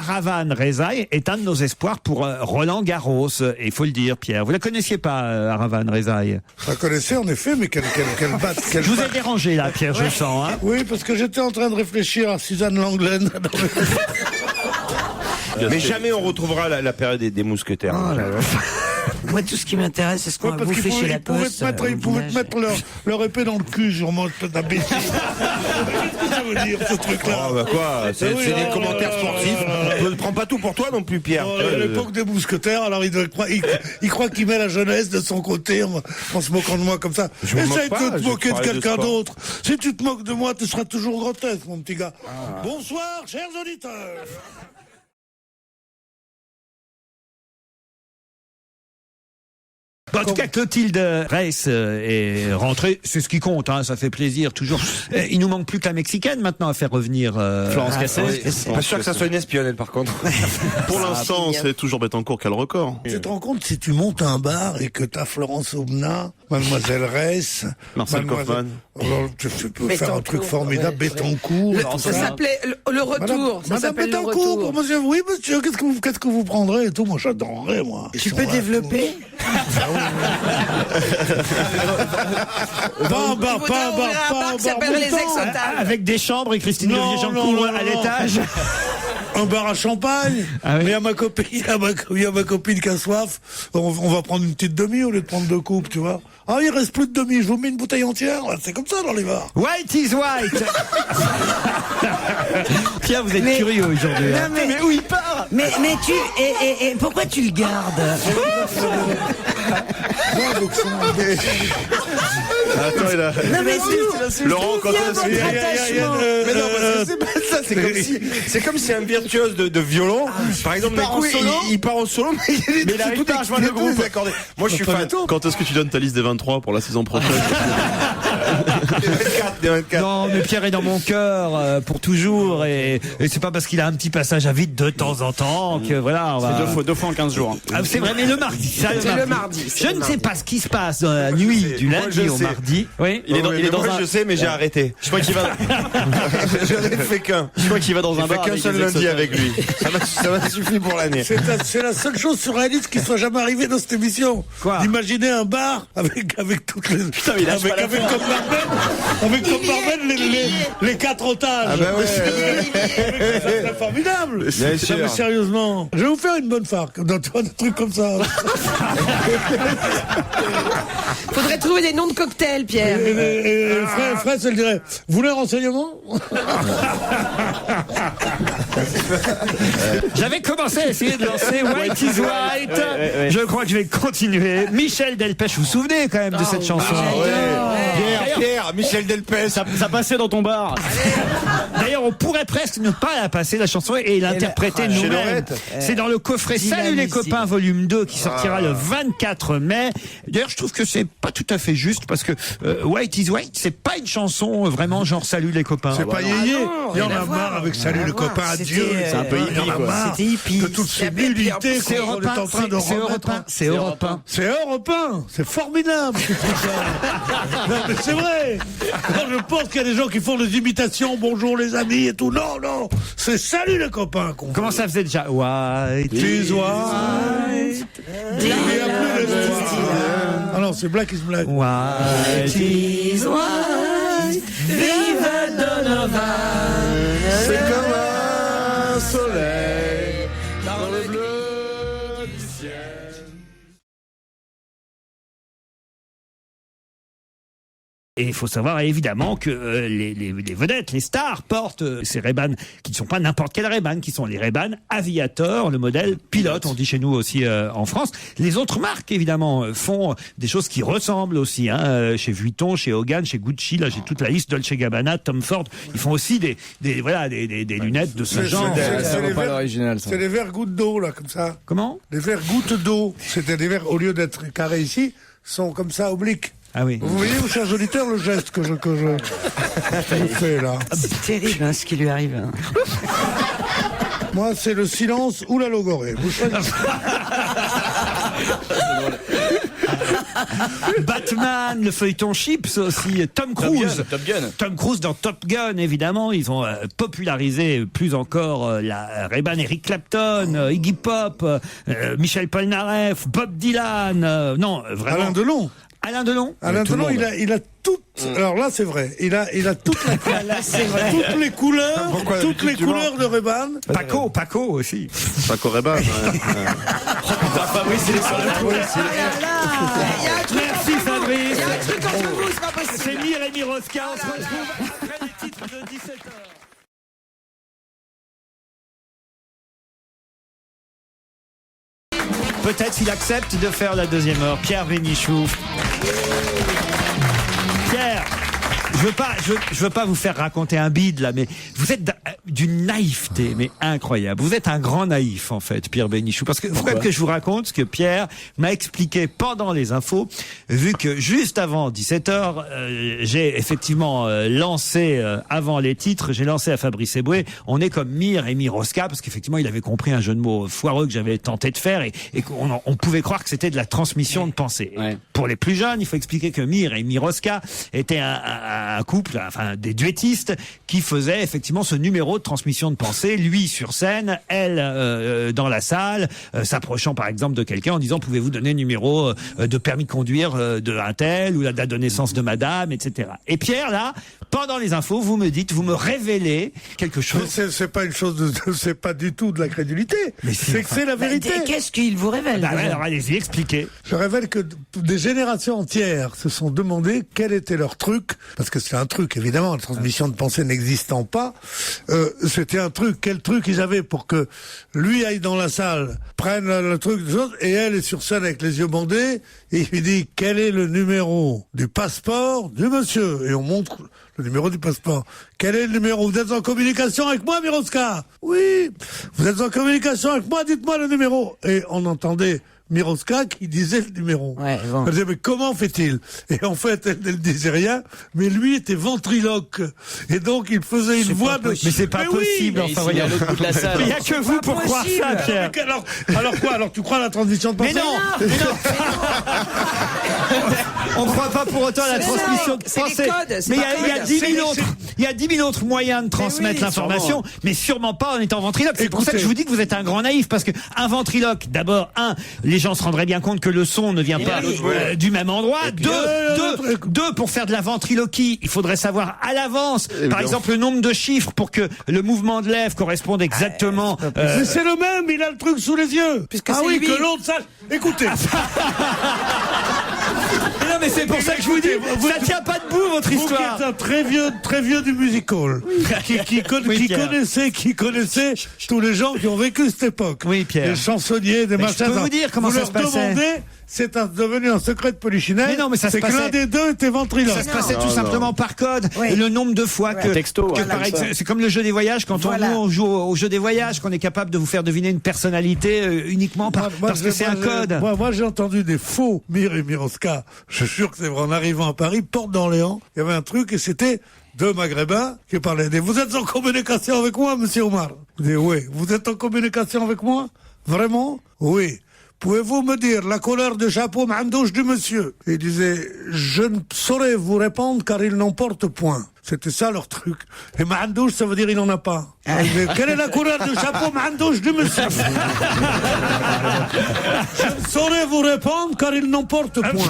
Aravan Rezaï est un de nos espoirs pour Roland Garros. Et il faut le dire, Pierre. Vous la connaissiez pas, Aravan Rezaï? Je la connaissais en effet, mais quelle batte. Je vous ai dérangé là, Pierre, je sens. Hein. Oui, parce que j'étais en train de réfléchir à Suzanne Langlaine. Mais jamais on retrouvera la période des mousquetaires. Oh là là. Moi, tout ce qui m'intéresse, c'est ce qu'on a bouffé chez la Poste. Ils pouvaient te mettre leur épée dans le cul, sûrement, d'imbécile. Qu'est-ce que ça veut dire, ce truc-là? Oh, bah quoi, c'est des commentaires sportifs. Ne prends pas tout pour toi non plus, Pierre. À l'époque des mousquetaires, alors il croit qu'il met la jeunesse de son côté en se moquant de moi comme ça. Essaye de te moquer de quelqu'un d'autre. Si tu te moques de moi, tu seras toujours grotesque, mon petit gars. Bonsoir, chers auditeurs. En tout cas, Clotilde Reiss est rentrée. C'est ce qui compte, hein, ça fait plaisir, toujours. Il nous manque plus que la Mexicaine maintenant à faire revenir Florence Cassel. Pas sûr que ça soit une espionne, elle, par contre. Pour l'instant, c'est toujours Bettencourt qui a le record. Tu te rends compte, si tu montes un bar et que t'as Florence Aubenas, Mademoiselle Reiss, Marcel Kaufmann. Tu peux faire un truc formidable, Bettencourt. Ça s'appelait le retour. Madame Bettencourt, pour monsieur. Oui, monsieur, qu'est-ce que vous prendrez et tout? Moi, j'adorerais, moi. Tu peux développer? Pas un bar qui s'appellerait les ex-otages. avec des chambres et Christine Levier-Jancourt à l'étage. Un bar à champagne. Ah oui. Mais à ma copine, il y a ma copine qui a soif. On va prendre une petite demi au lieu de prendre 2 coupes, tu vois. Ah, il reste plus de demi. Je vous mets une bouteille entière. C'est comme ça dans les bars. White is white. Pierre, vous êtes curieux aujourd'hui. Hein. Mais où il part? Mais tu et pourquoi tu le gardes? Attends, il a... Non mais Laurent, quand on a suivi... Mais non, c'est pas ça, c'est comme si un virtuose de violon, par exemple, il part en solo, mais il arrive pas à joindre le groupe. Moi, je suis fan. Quand est-ce que tu donnes ta liste des 23 pour la saison prochaine? Des 24. Non, mais Pierre est dans mon cœur pour toujours et c'est pas parce qu'il a un petit passage à vide de temps en temps que voilà. C'est 2 fois en 15 jours. Ah, c'est vrai, mais le mardi. C'est le mardi. Je ne sais pas ce qui se passe dans la nuit du lundi au mardi. Oui. Il est dans je sais, mais j'ai arrêté. Je crois qu'il va. J'en ai fait qu'un. Je crois qu'il va dans un bar. J'ai fait qu'un seul lundi avec lui. Ça m'a suffi pour l'année. C'est la seule chose surréaliste qui soit jamais arrivée dans cette émission. Quoi? D'imaginer un bar avec toutes les. Putain, mais il lâche pas l'affaire. Avec comme Marvel les 4 otages. Ah bah ouais. C'est formidable. Bien sûr. Non, mais sérieusement, je vais vous faire une bonne farce. Des trucs comme ça. Faudrait trouver des noms de cocktails, Pierre. Et Fred, elle dirait, vous voulez un renseignement? J'avais commencé à essayer de lancer White is White. Je crois que je vais continuer. Michel Delpech, vous vous souvenez quand même de cette chanson? Pierre, Michel Delpech. Ça passait dans ton bar. D'ailleurs, on pourrait presque ne pas la passer, la chanson, et l'interpréter nous-mêmes. Lorette. C'est dans le coffret Salut les copains, volume 2, qui sortira le 24 mai. D'ailleurs, je trouve que c'est pas tout à fait juste, parce que White is White, c'est pas une chanson vraiment genre Salut les copains. C'est pas yéyé. Il y en a marre avec Salut les copains, adieu. C'est un peu Il y en a marre C'était hippie. de toutes ces nullités qu'on est en train de remettre. C'est Europe 1. C'est Europe 1. C'est formidable, ce truc-là. Non, mais c'est vrai. Quand je pense qu'il y a des gens qui font des imitations, bonjour les amis et tout. Non. C'est Salut les copains qu'on Comment ça faisait déjà? White is white. Il n'y a plus l'espoir. Ah non, c'est Black is Black. White is white. Vive Donovan. C'est comme un soleil dans le bleu du ciel. Et il faut savoir évidemment que les vedettes, les stars portent ces Ray-Ban qui ne sont pas n'importe quel Ray-Ban, qui sont les Ray-Ban Aviator, le modèle pilote, on dit chez nous aussi en France. Les autres marques évidemment font des choses qui ressemblent aussi, hein, chez Vuitton, chez Hogan, chez Gucci, là j'ai toute la liste, Dolce Gabbana, Tom Ford, ils font aussi des lunettes de ce genre. C'est des verres gouttes d'eau là, comme ça. Comment? Des verres gouttes d'eau. C'était des verres, au lieu d'être carrés ici, sont comme ça obliques. Ah oui. Vous voyez, chers auditeurs, le geste que je fais là. C'est terrible hein, ce qui lui arrive. Hein. Moi, c'est le silence ou la logorée. Vous choisissez. Batman, le feuilleton Chips aussi, Tom Cruise. Top Gun. Tom Cruise dans Top Gun, évidemment. Ils ont popularisé plus encore la Ray-Ban, Eric Clapton, Iggy Pop, Michel Polnareff, Bob Dylan. Non, vraiment. Alain Delon. Alain Delon. Alain Delon, il a toutes. Alors là, c'est vrai. Il a toutes les couleurs, toutes les couleurs de Ray-Ban. Paco aussi. Paco Rabanne. Fabrice, il est sur le coup. Il y a un truc Merci Fabrice. il y a un truc entre vous, c'est pas possible. C'est Mir et Miroska. On se retrouve après les titres de 17h. Peut-être s'il accepte de faire la deuxième heure. Pierre Bénichou. Pierre, je veux pas vous faire raconter un bide là, mais vous êtes d'une naïveté, mais incroyable. Vous êtes un grand naïf en fait, Pierre Bénichou, parce que faut quand même que je vous raconte ce que Pierre m'a expliqué pendant les infos, vu que juste avant 17h, j'ai effectivement lancé avant les titres, j'ai lancé à Fabrice Eboué, on est comme Mir et Miroska, parce qu'effectivement il avait compris un jeu de mots foireux que j'avais tenté de faire et qu'on pouvait croire que c'était de la transmission de pensée. Ouais. Pour les plus jeunes, il faut expliquer que Mir et Miroska étaient un couple, enfin des duettistes qui faisaient effectivement ce numéro de transmission de pensée, lui sur scène, elle dans la salle, s'approchant par exemple de quelqu'un en disant pouvez-vous donner le numéro de permis de conduire de un tel ou la date de naissance de madame, etc. Et Pierre là, pendant les infos, vous me révélez quelque chose. C'est pas une chose c'est pas du tout de la crédulité. Mais c'est que c'est la vérité. Qu'est-ce qu'il vous révèle Bah ouais, déjà alors allez-y, expliquez. Je révèle que des générations entières se sont demandé quel était leur truc, parce que c'est un truc, évidemment, la transmission de pensée n'existant pas, c'était un truc, quel truc ils avaient pour que lui aille dans la salle, prenne le truc, et elle est sur scène avec les yeux bandés, et il lui dit, quel est le numéro du passeport du monsieur? Et on montre le numéro du passeport. Quel est le numéro? Vous êtes en communication avec moi, Miroska? Oui. Vous êtes en communication avec moi, dites-moi le numéro. Et on entendait Miroska qui disait le numéro. Ouais, bon. Elle disait, mais comment fait-il? Et en fait, elle disait rien, mais lui était ventriloque. Et donc, il faisait une voix de... Mais c'est pas possible, enfin voyons. Il y a que vous pour croire ça, Pierre. Alors quoi? Alors tu crois à la transmission de pensée? Mais non, on ne croit pas pour autant à la transmission de c'est pensée. les codes, c'est Mais pas il y a code. 10 000 autres, il y a 10 000 autres moyens de transmettre l'information, mais sûrement pas en étant ventriloque. C'est pour ça que je vous dis que vous êtes un grand naïf, parce que un ventriloque, d'abord, les gens se rendraient bien compte que le son ne vient pas du même endroit. Deux, pour faire de la ventriloquie, il faudrait savoir à l'avance, par exemple, le nombre de chiffres pour que le mouvement de lèvres corresponde exactement. Mais c'est le même, il a le truc sous les yeux. Puisque Ah c'est oui, lui. que l'autre sache. Écoutez. Non, mais c'est pour ça que je vous dis, ça tient pas debout votre Vous qui histoire. êtes un très vieux du musical, qui connaissait tous les gens qui ont vécu cette époque. Oui, Pierre. Des chansonniers, des Mais machins. je peux vous dire comment ça se passait. Vous leur demandez, c'est devenu un secret de Polichinelle. Mais non, mais ça se c'est que passait. l'un des deux était ventriloque. Ça se passait tout simplement par code. Et le nombre de fois que, Texto, que voilà, pareil, comme ça. c'est comme le jeu des voyages, quand on joue au jeu des voyages, qu'on est capable de vous faire deviner une personnalité uniquement parce que c'est un code. Moi, j'ai entendu des faux Mir et Miroska. Je suis sûr que c'est vrai. En arrivant à Paris, porte d'Orléans, il y avait un truc et c'était deux Maghrébins qui parlaient. Vous êtes en communication avec moi, monsieur Omar? Je dis, oui. Vous êtes en communication avec moi? Vraiment? Oui. Pouvez-vous me dire la couleur de chapeau mandouche du monsieur? Il disait, je ne saurais vous répondre car il n'en porte point. C'était ça leur truc. Et mandouche, ça veut dire il n'en a pas. Il disait, quelle est la couleur du chapeau mandouche du monsieur? Je ne saurais vous répondre car il n'en porte point.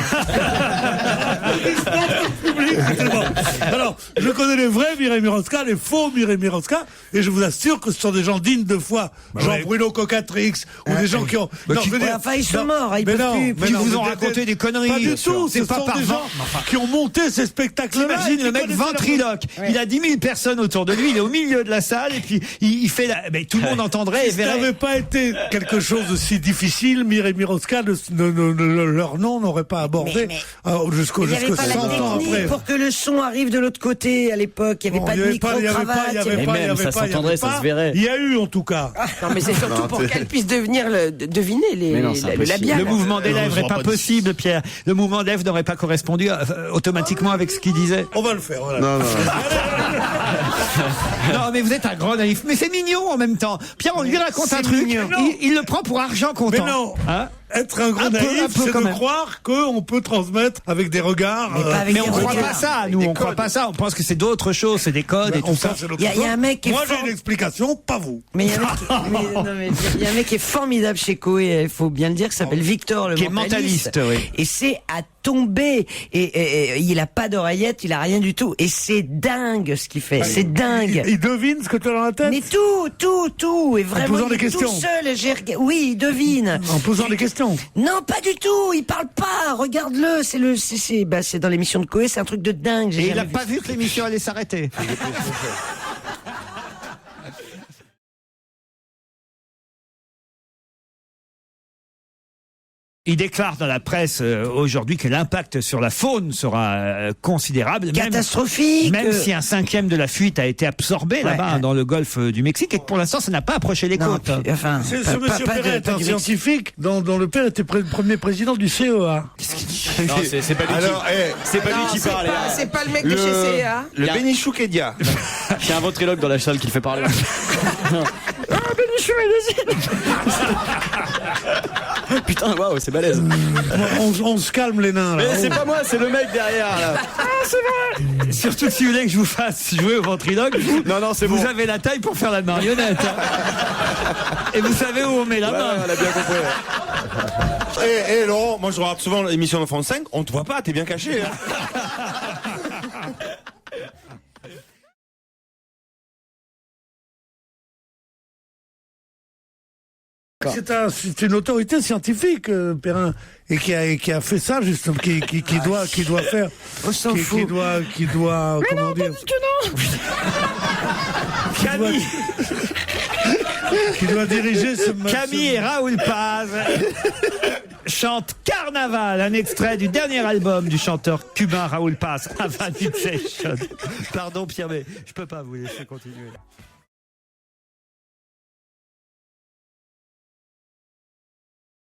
Alors, je connais les vrais Mireille Miroska, les faux Mireille Miroska, et je vous assure que ce sont des gens dignes de foi. Jean-Bruno Cocatrix, ou des gens qui ont... Non, je veux dire, enfin, ils sont morts, ils mais peuvent non, plus. mais Qui non, vous mais ont raconté des conneries. Pas du bien tout, sûr. ce C'est pas sont par des gens qui ont monté ces spectacles-là. T'imagines le mec ventriloque. Il a 10 000 personnes autour de lui, il est au milieu de la salle, et puis il fait mais tout le monde entendrait et Si ça verrait. n'avait pas été quelque chose de si difficile, Mireille Miroska, leur nom n'aurait pas abordé jusqu'au Il n'y avait pas 100 la ans technique après. pour que le son arrive de l'autre côté à l'époque. Il n'y avait Bon, pas de micro-cravate. ça s'entendrait, ça se verrait. Il y a eu en tout cas. Non, mais c'est surtout pour qu'elle puisse deviner deviner Mais non, c'est le impossible. labial. Le mouvement des Non, lèvres je n'est vois pas pas possible, Pierre. Le mouvement des lèvres n'aurait pas correspondu automatiquement avec ce qu'il disait. On va le faire. Voilà. Non. Non, mais vous êtes un grand naïf. Mais c'est mignon en même temps. Pierre, on lui raconte un truc. Il le prend pour argent comptant. Mais non. Hein? Être un gros naïf, c'est de croire qu'on peut transmettre avec des regards. Mais on ne croit pas ça, nous, on croit pas ça. On pense que c'est d'autres choses, c'est des codes et tout ça. Il y a un mec qui est Moi, j'ai une explication, pas vous. Mais il y a un mec qui est formidable chez Koé, il faut bien le dire, qui s'appelle Victor le qui est mentaliste, oui. Et c'est à tomber. Et il a pas d'oreillette, il a rien du tout. Et c'est dingue ce qu'il fait. C'est dingue. Il devine ce que tu as dans la tête. Mais tout. Et vraiment, posant il est des questions. tout seul. Oui, il devine. En posant des questions. Non, pas du tout. Il parle pas. Regarde-le. C'est dans l'émission de Koé. C'est un truc de dingue. Et il n'a pas vu que l'émission allait s'arrêter. Il déclare dans la presse aujourd'hui que l'impact sur la faune sera considérable. Catastrophique. Même si un 5e de la fuite a été absorbé là-bas dans le golfe du Mexique et que pour l'instant ça n'a pas approché les côtes. Enfin, ce monsieur Perret est un scientifique dont le père était premier président du CEA. Non, c'est pas lui c'est pas lui qui parle. C'est pas le mec de chez CA. Le Benichou Kedia. Il y a un ventriloque dans la salle qui le fait parler. Putain, waouh, c'est balèze. On se calme les nains là. Mais c'est pas moi, c'est le mec derrière là. Ah, c'est vrai. Surtout si vous voulez que je vous fasse jouer au ventriloque, non, c'est vous bon. avez la taille pour faire la marionnette. Et vous savez où on met la main. On a bien compris. Laurent, moi je regarde souvent l'émission de France 5, on te voit pas, t'es bien caché. Hein. C'est une autorité scientifique, Perrin, et qui a fait ça justement, qui doit faire, On s'en fout. qui doit, Mais comment non, dire, pas du tout, non. Camille, qui doit diriger ce. Camille et Raoul Paz chantent Carnaval, un extrait du dernier album du chanteur cubain Raoul Paz, Vanity Session. Pardon Pierre, mais je peux pas vous laisser continuer.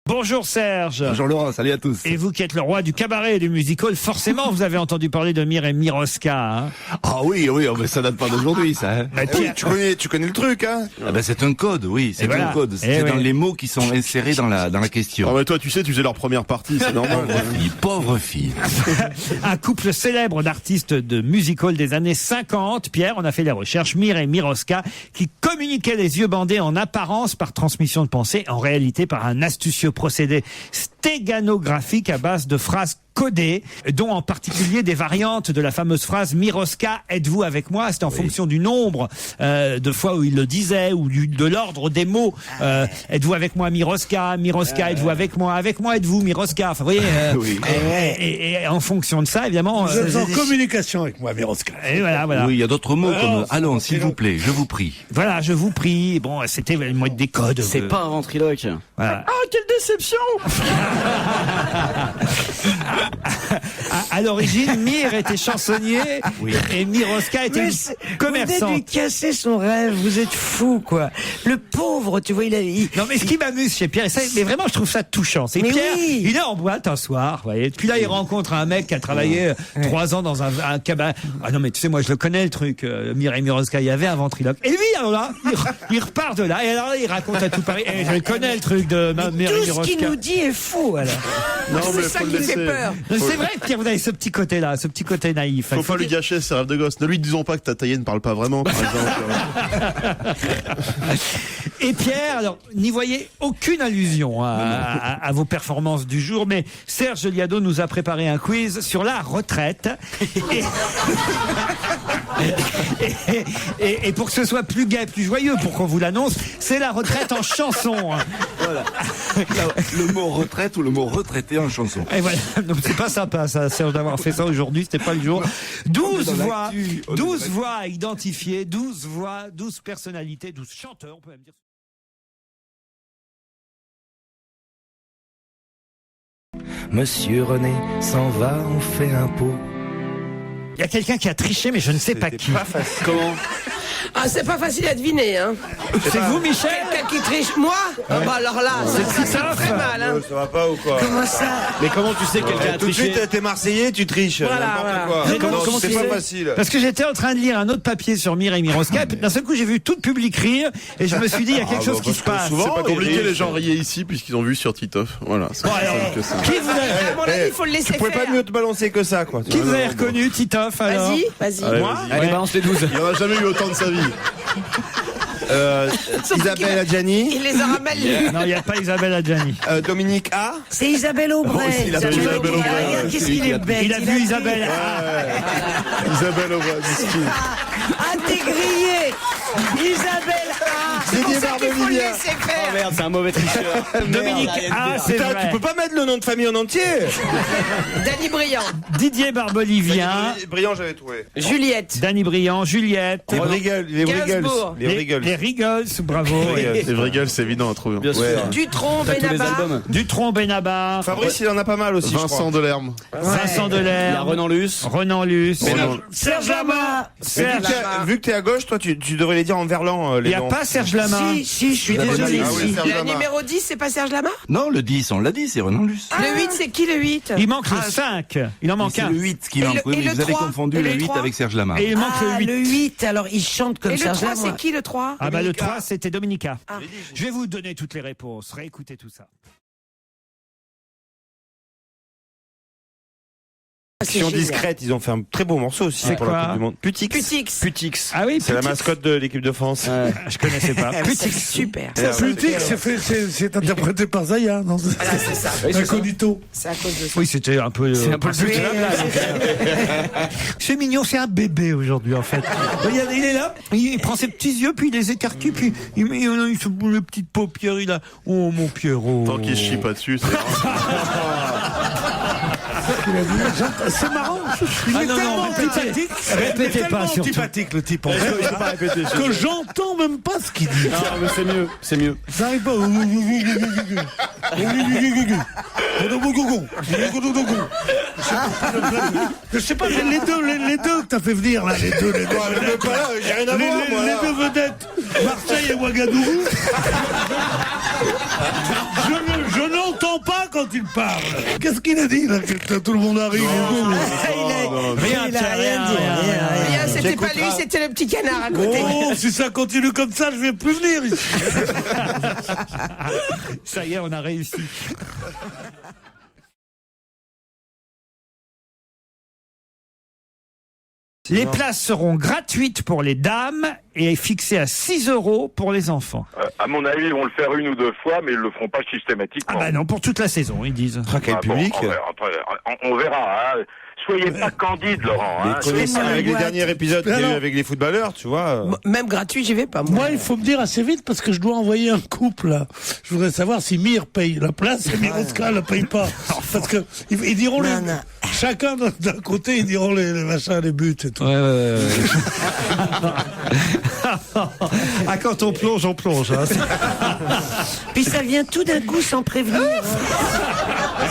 Bonjour Serge. Bonjour Laurent, salut à tous. Et vous qui êtes le roi du cabaret et du musical, forcément vous avez entendu parler de Mir et Miroska. Hein. Ah oui, mais ça date pas d'aujourd'hui ça. Hein. Bah, Tu connais le truc, hein? Ah ben c'est un code, oui, c'est un code. C'est dans les mots qui sont insérés dans la question. Ah mais toi tu sais, tu faisais leur première partie, c'est normal. Pauvre fille. Un couple célèbre d'artistes de musical des années 50, Pierre, on a fait les recherches, Mir et Miroska, qui communiquaient les yeux bandés en apparence par transmission de pensée, en réalité par un astucieux procédé stéganographique à base de phrases codées, dont en particulier des variantes de la fameuse phrase Miroska, êtes-vous avec moi? C'était en fonction du nombre de fois où il le disait, ou de l'ordre des mots. Êtes-vous avec moi, Miroska? Miroska, êtes-vous avec moi? Avec moi, êtes-vous, Miroska? Enfin, vous voyez, et en fonction de ça, évidemment... Vous êtes en communication avec moi, Miroska. Et voilà. Oui, il y a d'autres mots comme allons, s'il vous plaît, je vous prie. Voilà, je vous prie. Bon, c'était le mode des codes. C'est pas un ventriloque. Voilà. Ah, quelle déception. À l'origine, Mir était chansonnier et Miroska était commerçante. Vous venez de lui casser son rêve, vous êtes fou, quoi. Le pauvre, tu vois, Non, mais ce qui m'amuse chez Pierre, mais vraiment, je trouve ça touchant. C'est que Pierre, il est en boîte un soir, vous voyez. Puis là, il rencontre un mec qui a travaillé 3 ans dans un cabaret. Ah non, mais tu sais, moi, je le connais, le truc. Mir et Miroska, il y avait un ventriloque. Et lui, alors là, il repart de là. Et alors là, il raconte à tout Paris. Et je le connais, le truc de Mir et Miroska. Tout ce qu'il nous dit est faux, alors. C'est ça qui fait peur. C'est vrai, Pierre, vous avez ce petit côté-là, ce petit côté naïf. Faut pas lui gâcher ses rêves de gosse. Ne lui disons pas que Tataïe ne parle pas vraiment, par exemple. Et Pierre, alors, n'y voyez aucune allusion à vos performances du jour, mais Serge Liado nous a préparé un quiz sur la retraite. Et pour que ce soit plus gai, plus joyeux, pour qu'on vous l'annonce, c'est la retraite en chanson. Voilà. Le mot retraite ou le mot retraité en chanson. Et voilà, donc c'est pas sympa ça, Serge, d'avoir fait ça aujourd'hui, c'était pas le jour. 12 voix identifiées, 12 voix, 12 personnalités, 12 chanteurs, on peut même dire. Monsieur René s'en va, on fait un pot. y a quelqu'un qui a triché, mais je ne sais pas qui. Pas facile. Comment? Ah, c'est pas facile à deviner, hein. C'est vous, Michel? Quelqu'un qui triche, moi? Ah bah alors là, ça fait très mal, hein. Ça va pas ou quoi? Comment ça? Mais comment tu sais que quelqu'un a Tout de triché? suite, t'es Marseillais, tu triches. Voilà, N'importe voilà. quoi. Mais comment C'est tu pas sais facile. Parce que j'étais en train de lire un autre papier sur Mireille Miroscap. D'un seul coup, j'ai vu tout le public rire et je me suis dit, il y a quelque chose qui se passe. C'est pas compliqué, les gens riaient ici puisqu'ils ont vu sur Titoff. Voilà. C'est Bon, plus alors, simple que ça. qui vous a, À mon avis, il faut le laisser Tu pouvais faire. pas mieux te balancer que ça, quoi. qui vous avez reconnu, Titoff, alors? Vas-y, vas-y. Allez, Moi? vas-y. Allez, balance les 12. Il en a jamais eu autant de sa vie. Isabelle Adjani, Il les aura mal lus. Non, il n'y a pas Isabelle Adjani. Dominique A. C'est Isabelle Aubray. il a vu Isabelle Aubray. Regarde, qu'est-ce qu'il est bête. Il a vu Isabelle. Isabelle Aubray, miskin. Ah, t'es grillé. Isabelle A. C'est pour Didier ça qu'il faut le Barbelivien. laisser Oh faire. merde, c'est un mauvais tricheur. Dominique A, c'est Putain, vrai. tu peux pas mettre le nom de famille en entier. Danny Briand. Didier Barbelivien, Brillant, j'avais trouvé. Juliette. Danny Briand, Juliette, Les Briegels, les Briegels. Gainsbourg. Les Briegels. les Rigols, bravo. Les vrais gueules, c'est évident à trouver. Bien sûr. Dutronc, T'as tous les Benabar. albums. Dutronc, Benabar, Fabrice, il en a pas mal aussi, je Vincent crois. Delerme. Vincent Il y a Delerme, Renan Luce. Renan Luce, Serge Lama. Mais vu que t'es à gauche, toi, tu devrais les dire en verlan, Il les n'y a noms. pas Serge Lama. Si, je suis désolé. Ah oui, Serge Le Lama. numéro 10, c'est pas Serge Lama? Non, le 10, on l'a dit, c'est Renan Luce. Le 8, c'est qui le 8? Il manque le 5. Il en manque C'est un. le 8 qui Et manque. le- Oui, et mais le vous avez 3, confondu et le le 8 3. avec Serge Lama. Et il manque Ah, le 8. le 8, alors il chante comme Et le Serge 3, Lama. c'est qui le 3? Ah bah le 3, c'était Dominica. Ah. Je vais vous donner toutes les réponses. Réécoutez tout ça. Action discrète, ils ont fait un très beau morceau aussi C'est pour quoi la Coupe du Monde. Putix. Putix. Putix. Ah oui, C'est la Putix. mascotte de l'équipe de France. Je connaissais pas. C'est super. Putix, c'est interprété par Zaya, non? Voilà, c'est ça. Incognito. C'est à cause de ça. Oui, c'était un peu. C'est un peu le but. C'est mignon, c'est un bébé aujourd'hui en fait. Regardez, il est là, il prend ses petits yeux, puis il les écarquille, puis il se boule les petites paupières, il a. Oh mon Pierrot. Tant qu'il chie pas dessus, c'est C'est marrant. Il est non, tellement répétez. antipathique. Répétez Il est tellement pas, surtout. antipathique, le type, en fait, Je peux pas répéter. que j'entends même pas ce qu'il dit. Non, mais c'est mieux. C'est mieux. Ça arrive pas. Je sais pas, les deux que t'as fait venir, là, les deux. J'ai rien à voir, moi. Les deux vedettes, Marseille et Ouagadougou. Je n'entends pas quand il parle. Qu'est-ce qu'il a dit, là, que tout le monde arrive? Rien, Il a tiens, rien dit, rien. Rien, c'était pas lui, c'était le petit canard à côté. Oh, si ça continue comme ça, je vais plus venir ici. Ça y est, on a réussi. Les places seront gratuites pour les dames et fixées à 6 € pour les enfants. À mon avis, ils vont le faire une ou deux fois, mais ils le feront pas Ah systématiquement. bah non, pour toute la saison, ils disent. Quel Ah bon, public. on verra. Hein. Soyez pas candide, Laurent. Hein. Connaissant avec les derniers épisodes qu'il y a eu Alors- avec les footballeurs, tu vois. Même gratuit, j'y vais pas, moi. Moi, il faut me dire assez vite parce que je dois envoyer un couple, là. Je voudrais savoir si Mir paye la place et Miroska ne paye pas. Parce que ils diront les, Non. chacun d'un côté, ils diront les machins, les buts et tout. Ah, quand on plonge, on plonge. Hein. Puis ça vient tout d'un coup sans prévenir. hein.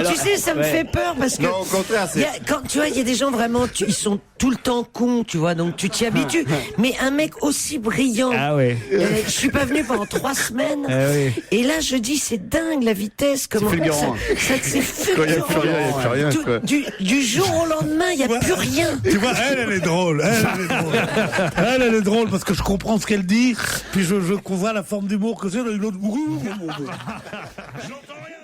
Tu sais, ça me fait peur parce que. Non, au contraire, c'est. Quand tu vois, il y a des gens vraiment, ils sont tout le temps cons, tu vois, donc tu t'y habitues. Mais un mec aussi brillant, Ah ouais. je suis pas venu pendant 3 semaines. Ah oui. Et là, je dis, c'est dingue la vitesse, comment fulgurant. c'est Quand il n'y a plus rien, il n'y a plus rien. Tout- quoi. du jour au lendemain, il n'y a plus rien. Tu vois, elle est drôle. Elle est drôle parce que je comprends ce qu'elle dit. Puis je vois la forme d'humour que c'est. L'autre. J'entends rien.